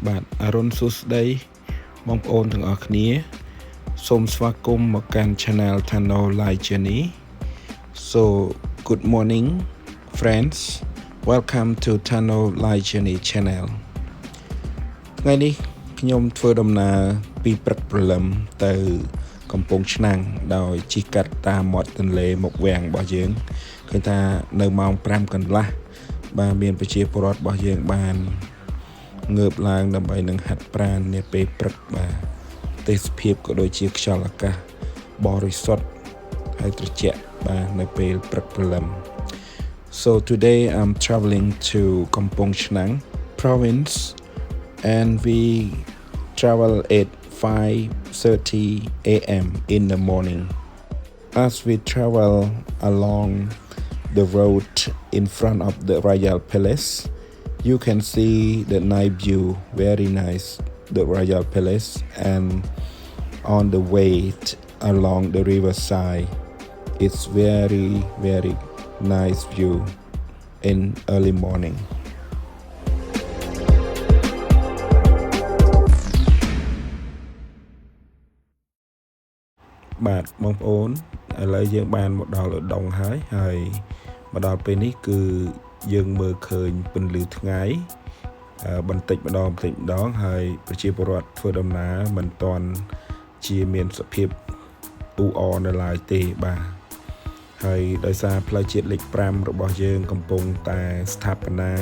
បាទអរុនសួស្តីបងប្អូនទាំងអស់គ្នាសូមស្វាគមន៍មកកាន់ Channel Tano Life Journey So good morning friends welcome to Tano Life Journey channel ថ្ងៃនេះខ្ញុំធ្វើដំណើរពីព្រឹកព្រលឹមទៅកំពង់ឆ្នាំងដោយជិះកាត់តាមមាត់ទន្លេមុខវាំងរបស់យើងឃើញថានៅម៉ោង 5 កន្លះបាទមានប្រជាពលរដ្ឋរបស់យើងបានងើបឡើងដើម្បីនឹងហាត់ប្រាណនាពេលព្រឹកបាទទេសភាពក៏ដូចជាខ្យល់អាកាសបរិសុទ្ធហើយត្រជាក់បាទនៅពេលព្រឹកព្រលឹម So today I'm traveling to Kampong Chnang province and we travel at 5:30 a.m. in the morning. As we travel along the road in front of the Royal Palace, you can see the night view, very nice, the Royal Palace, and on the way along the riverside, it's very, very nice view in early morning. បាទបងប្អូនឥឡូវយើងបានមកដល់ឧដុង្គហើយមកដល់ពេលនេះគឺយើងមើលឃើញពន្លឺថ្ងៃបន្តិចម្ដងហើយប្រជាពលរដ្ឋធ្វើដំណើរមិនទាន់ជាមានសភាពអ៊ូអរនៅឡើយទេបាទហើយដោយសារផ្លូវជាតិលេខ 5 របស់យើងកំពុងតែស្ថាបនា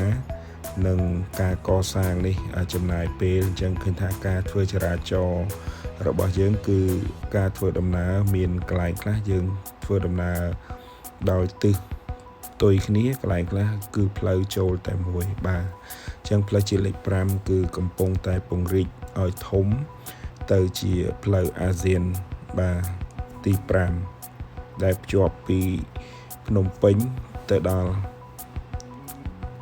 និងការកសាងនេះចំណាយពេលអញ្ចឹងឃើញថាការធ្វើចរាចរណ៍របស់យើងគឺការធ្វើដំណើរមានកន្លែងខ្លះយើងធ្វើដំណើរដោយទិសផ្ទុយគ្នាកន្លែងខ្លះគឺផ្លូវចូលតែមួយបាទអញ្ចឹងផ្លូវជាតិលេខ 5 គឺកំពុងតែពង្រីកឲ្យធំទៅជាផ្លូវអាស៊ានបាទទី 5 ដែលភ្ជាប់ពីភ្នំពេញទៅដល់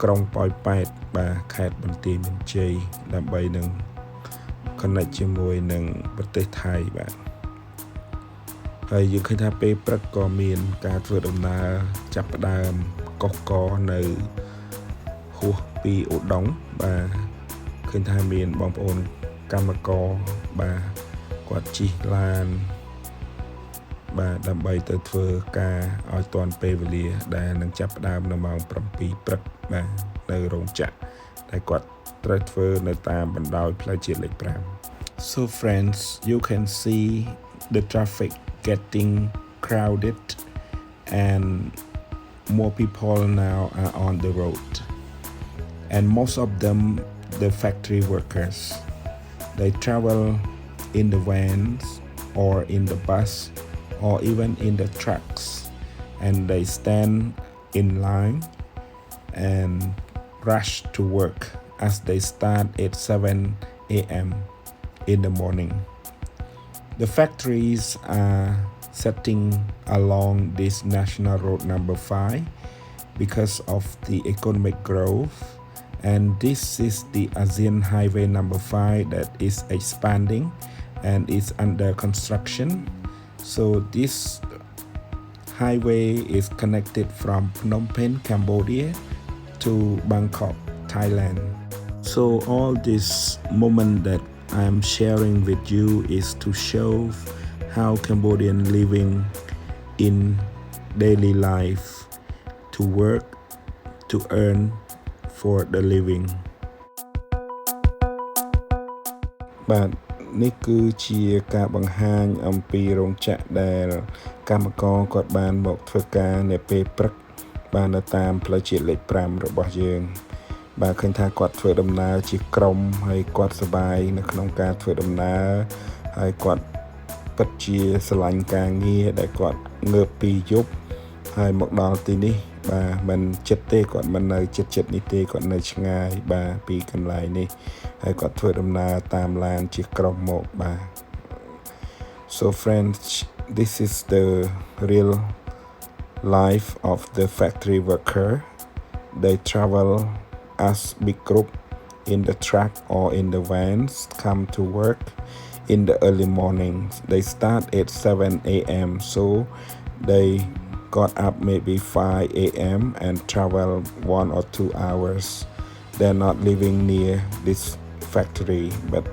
ក្រុងប៉ោយប៉ែតបាទខេត្តបន្ទាយមានជ័យដើម្បីនឹង connect ជាមួយនឹងប្រទេសថៃបាទហើយយើងឃើញថាពេលព្រឹកក៏មានការធ្វើដំណើរចាប់ផ្ដើមកុះកនៅហួសពីឧដុង្គបាទឃើញថាមានបងប្អូនកម្មករបាទគាត់ជិះឡានបាទដើម្បីទៅធ្វើការឲ្យទាន់ពេលវេលាដែលនឹងចាប់ផ្ដើមនៅម៉ោង 7 ព្រឹកបាទនៅរោងចក្រដែលគាត់ត្រូវធ្វើនៅតាមបណ្ដោយផ្លូវជាតិលេខ 5 So friends you can see the traffic getting crowded and more people now are on the road and most of them the factory workers they travel in the vans or in the bus or even in the trucks and they stand in line and rush to work as they start at 7 a.m. in the morning. The factories are setting along this national road number 5 because of the economic growth and this is the ASEAN highway number 5 that is expanding and is under construction. So this highway is connected from Phnom Penh, Cambodia to Bangkok, Thailand. So all this moment that I'm sharing with you is to show how Cambodian living in daily life to work to earn for the living. បាទនេះគឺជាការបង្ហាញអំពីរោងចក្រដែលកម្មករគាត់បានមកធ្វើការនៅពេលព្រឹកបាននៅតាមផ្លូវជាតិលេខ 5 របស់យើងបាទឃើញថាគាត់ធ្វើដំណើរជាក្រុមហើយគាត់សប្បាយនៅក្នុងការធ្វើដំណើរហើយគាត់ពិតជាស្រឡាញ់ការងារដែលគាត់ងើបពីយប់ហើយមកដល់ទីនេះបាទមិនចិត្តទេគាត់មិននៅចិត្តនេះទេគាត់នៅឆ្ងាយបាទពីកន្លែងនេះហើយគាត់ធ្វើដំណើរតាមឡានជាក្រុមមកបាទ So friends this is the real life of the factory worker they travel as big group in the truck or in the vans come to work in the early mornings. They start at 7 a.m. so they got up maybe 5 a.m. and travel 1 or 2 hours. They're not living near this factory but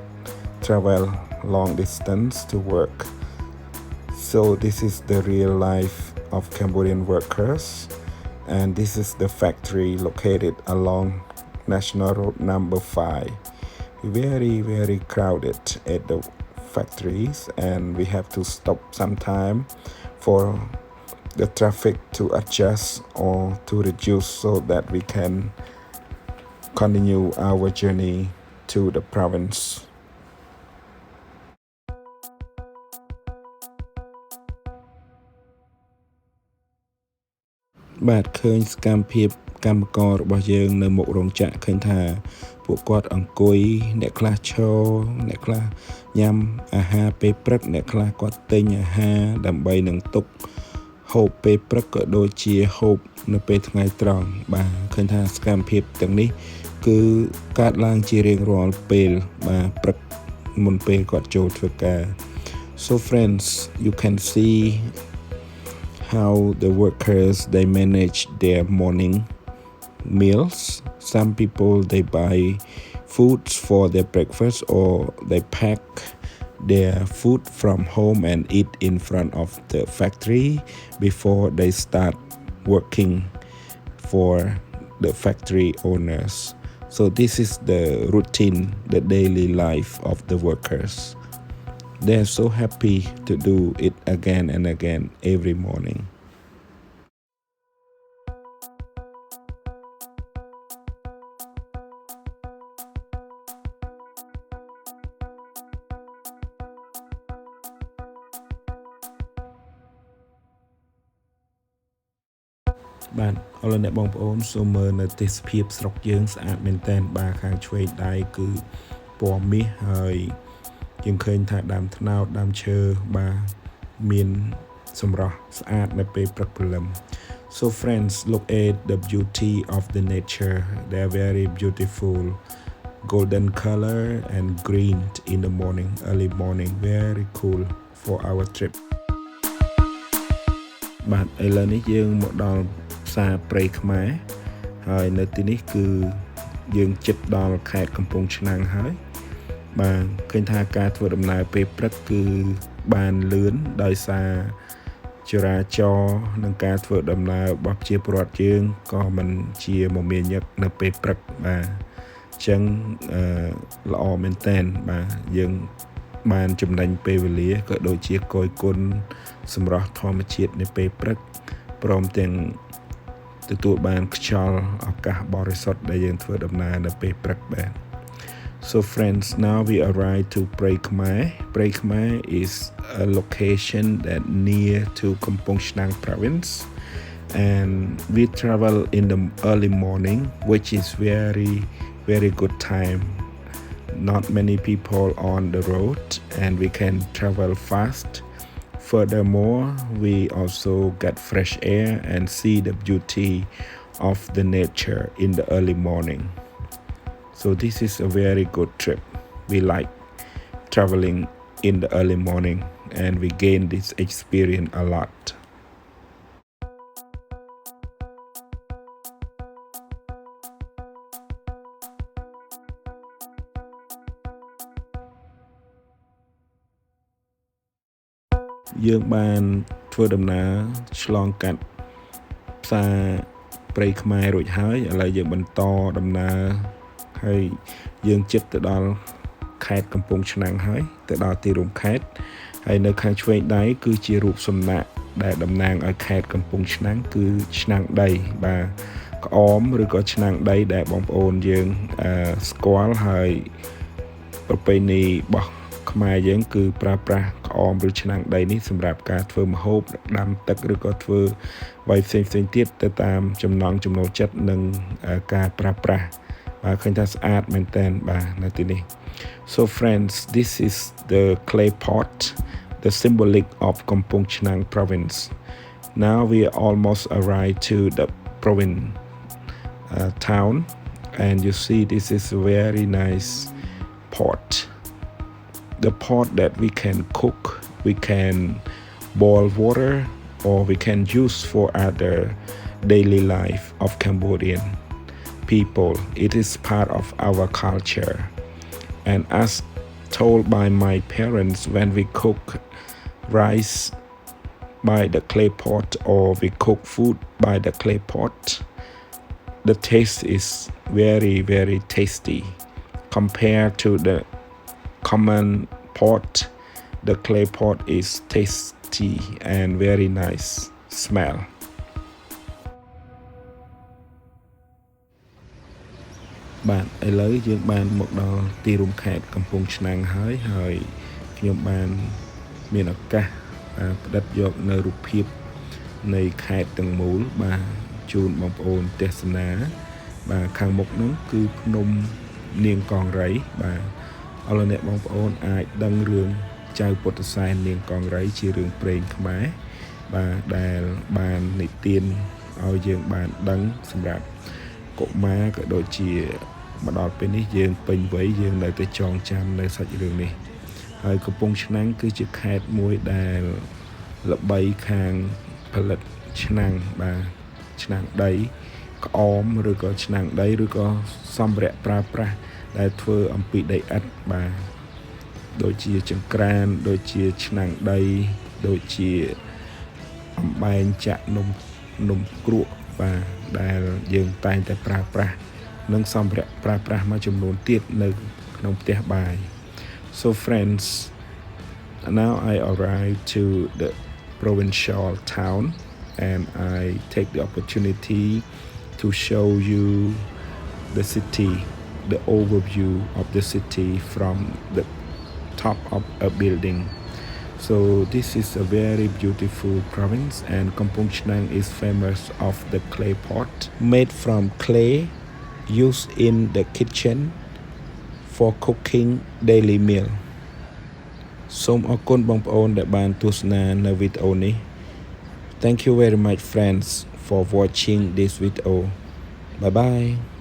travel long distance to work. So this is the real life of Cambodian workers, and this is the factory located along National Road number 5. Very crowded at the factories, and we have to stop sometime for the traffic to adjust or to reduce so that we can continue our journey to the province. បាទឃើញសកម្មភាពកម្មកររបស់យើងនៅមុខរោងចក្រឃើញថាពួកគាត់អង្គុយអ្នកខ្លះឈរអ្នកខ្លះញ៉ាំអាហារពេលព្រឹកអ្នកខ្លះគាត់ទិញអាហារដើម្បីនឹងទុកហូបពេលព្រឹកក៏ដូចជាហូបនៅពេលថ្ងៃត្រង់បាទឃើញថាសកម្មភាពទាំងនេះគឺកើតឡើងជារៀងរាល់ពេលបាទព្រឹកមុនពេលគាត់ចូលធ្វើការ So friends, you can see how the workers they manage their morning meals. Some people they buy foods for their breakfast, or they pack their food from home and eat in front of the factory before they start working for the factory owners. So this is the routine, the daily life of the workers. They're so happy to do it again and again every morning. បាទអរលោកអ្នកបងប្អូនសូមមើលនៅទេសភាពស្រុកយើងស្អាតមែនទែនបាទខាងឆ្វេងដៃគឺពណ៌មាសហើយយើងឃើញថាដើមត្នោតដើមឈើបាទមានសម្រស់ស្អាតនៅពេលព្រឹកព្រលឹម So friends, look at the beauty of the nature. They are very beautiful, golden color and green in the morning, early morning. Very cool for our trip. បាទឥឡូវនេះយើងមកដល់ផ្សារព្រៃខ្មែរហើយនៅទីនេះគឺយើងជិតដល់ខេត្តកំពង់ឆ្នាំងហើយបាទឃើញថាការធ្វើដំណើរពេលព្រឹកគឺបានលឿនដោយសារចរាចរណ៍និងការធ្វើដំណើររបស់ប្រជាពលរដ្ឋយើងក៏មិនជាមមាញឹកនៅពេលព្រឹកបាទអញ្ចឹងល្អមែនតើបាទយើងបានចំណេញពេលវេលាក៏ដូចជាគយគន់សម្រស់ធម្មជាតិនៅពេលព្រឹកព្រមទាំងទទួលបានខ្យល់អាកាសបរិសុទ្ធដែលយើងធ្វើដំណើរនៅពេលព្រឹកបាទ So friends, now we arrive to Prey Khmer. Prey Khmer is a location that near to Kampong Chnang province, and we travel in the early morning, which is very good time. Not many people on the road, and we can travel fast. Furthermore, we also get fresh air and see the beauty of the nature in the early morning. So this is a very good trip. We like traveling in the early morning, and we gain this experience a lot. យើងបានធ្វើដំណើរឆ្លងកាត់ផ្សារព្រៃខ្មែររួចហើយឥឡូវយើងបន្តដំណើរហើយយើងជិតទៅដល់ខេត្តកំពង់ឆ្នាំងហើយទៅដល់ទីរួមខេត្តហើយនៅខាងឆ្វេងដៃគឺជារូបសំណាកដែលតំណាងឲ្យខេត្តកំពង់ឆ្នាំងគឺឆ្នាំងដីបាទក្អមឬក៏ឆ្នាំងដីដែលបងប្អូនយើងស្គាល់ហើយប្រពៃណីរបស់ខ្មែរយើងគឺប្រើប្រាស់ក្អមឬឆ្នាំងដីនេះសម្រាប់ការធ្វើម្ហូបដាំទឹកឬក៏ធ្វើអ្វីផ្សេងៗទៀតទៅតាមចំណង់ចំណូលចិត្តនិងការប្រើប្រាស់បាទឃើញថាស្អាតមែនទែនបាទនៅទីនេះ So friends, this is the clay pot, the symbolic of Kampong Chnang province. Now we almost arrived to the province town, and you see this is a very nice pot. The pot that we can cook, we can boil water, or we can use for other daily life of Cambodian people. It is part of our culture. And as told by my parents, when we cook rice by the clay pot or we cook food by the clay pot, the taste is very, very tasty. Compared to the common pot, the clay pot is tasty and very nice smell. បាទឥឡូវយើងបានមកដល់ទីរួមខេត្តកំពង់ឆ្នាំងហើយខ្ញុំបានមានឱកាសផ្ដិតយកនៅរូបភាពនៃខេត្តទាំងមូលបាទជូនបងប្អូនទស្សនាបាទខាងមុខនោះគឺភ្នំនាងកង្រីបាទអរលោកអ្នកបងប្អូនអាចដឹងរឿងចៅពុទ្ធសែននាងកង្រីជារឿងព្រេងខ្មែរបាទដែលបាននិទានឲ្យយើងបានដឹងសម្រាប់កុមារក៏ដូចជាមកដល់ពេលនេះយើងពេញវ័យយើងនៅតែចងចាំនៅសាច់រឿងនេះហើយកំពង់ឆ្នាំងគឺជាខេត្តមួយដែលល្បីខាងផលិតឆ្នាំងបាទឆ្នាំងដីក្អមឬក៏ឆ្នាំងដីឬក៏សម្ភារៈប្រើប្រាស់ដែលធ្វើអំពីដីឥដ្ឋបាទដូចជាចង្ក្រានដូចជាឆ្នាំងដីដូចជាអំបែងចាក់នំគ្រក់បាទដែលយើងតែងតែប្រើប្រាស់និងសម្ភារៈប្រើប្រាស់មួយចំនួនទៀតនៅក្នុងផ្ទះបាយ So friends, now I arrived to the provincial town and I take the opportunity to show you the city, the overview of the city from the top of a building. So this is a very beautiful province and Kampong Chnang is famous of the clay pot made from clay used in the kitchen for cooking daily meal. សូមអរគុណបងប្អូនដែលបានទស្សនានៅវីដេអូនេះ Thank you very much friends for watching this video. Bye bye.